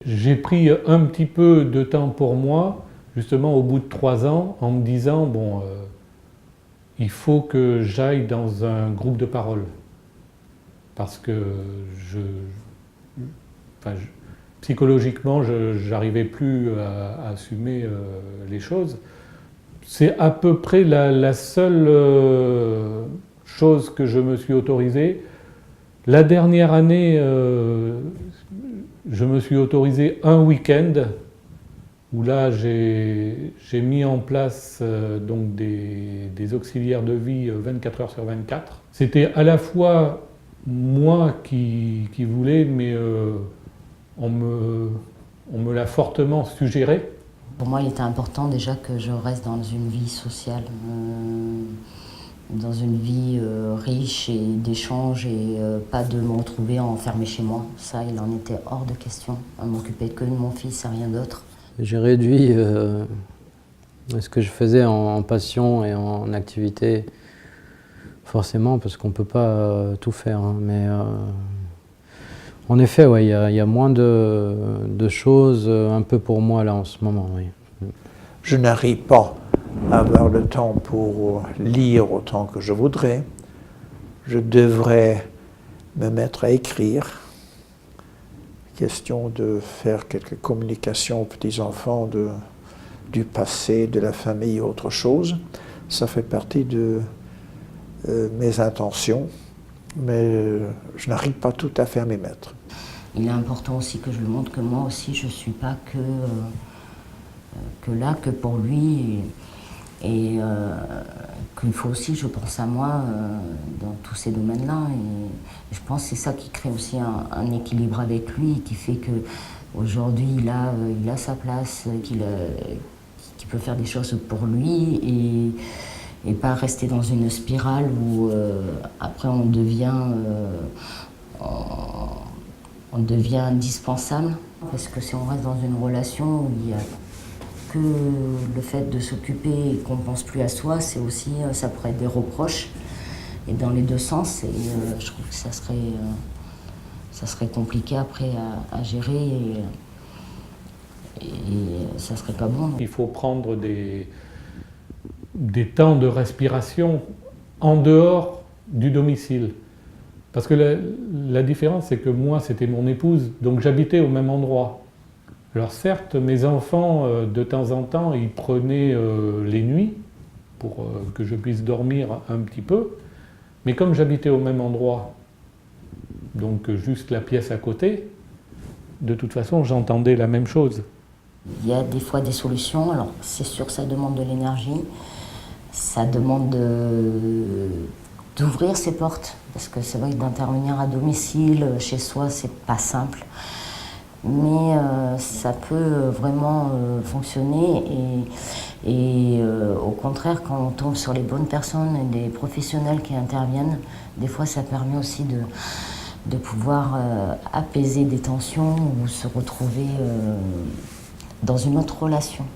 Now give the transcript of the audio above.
J'ai pris un petit peu de temps pour moi, justement au bout de 3 ans, en me disant, bon, il faut que j'aille dans un groupe de parole. Parce que psychologiquement, je n'arrivais plus à assumer les choses. C'est à peu près la seule chose que je me suis autorisé. La dernière année, je me suis autorisé un week-end où là j'ai mis en place donc des auxiliaires de vie 24 heures sur 24. C'était à la fois moi qui voulais, mais on me l'a fortement suggéré. Pour moi, il était important déjà que je reste dans une vie sociale, dans une vie riche et d'échanges et pas de me retrouver enfermée chez moi. Ça, il en était hors de question, à m'occuper que de mon fils et rien d'autre. J'ai réduit ce que je faisais en passion et en activité, forcément, parce qu'on ne peut pas tout faire. Hein, mais en effet, ouais, y a moins de choses un peu pour moi là en ce moment. Oui. Je n'arrive pas à avoir le temps pour lire autant que je voudrais. Je devrais me mettre à écrire. Question de faire quelques communications aux petits-enfants du passé, de la famille, autre chose. Ça fait partie de mes intentions, mais je n'arrive pas tout à fait à m'y mettre. Il est important aussi que je lui montre que moi aussi je ne suis pas que là, que pour lui, et qu'il faut aussi, je pense à moi dans tous ces domaines-là. Et je pense que c'est ça qui crée aussi un équilibre avec lui, qui fait qu'aujourd'hui il a sa place, qu'il peut faire des choses pour lui et pas rester dans une spirale où après on devient indispensable. Parce que si on reste dans une relation où il y a que le fait de s'occuper et qu'on ne pense plus à soi, c'est aussi, ça pourrait être des reproches, et dans les deux sens, et je trouve que ça serait compliqué après à gérer, et ça serait pas bon. Il faut prendre des temps de respiration en dehors du domicile. Parce que la différence, c'est que moi, c'était mon épouse, donc j'habitais au même endroit. Alors certes, mes enfants, de temps en temps, ils prenaient les nuits pour que je puisse dormir un petit peu. Mais comme j'habitais au même endroit, donc juste la pièce à côté, de toute façon, j'entendais la même chose. Il y a des fois des solutions. Alors c'est sûr que ça demande de l'énergie, ça demande d'ouvrir ses portes. Parce que c'est vrai que d'intervenir à domicile, chez soi, c'est pas simple. Mais ça peut vraiment fonctionner et au contraire, quand on tombe sur les bonnes personnes et des professionnels qui interviennent, des fois ça permet aussi de pouvoir apaiser des tensions ou se retrouver dans une autre relation.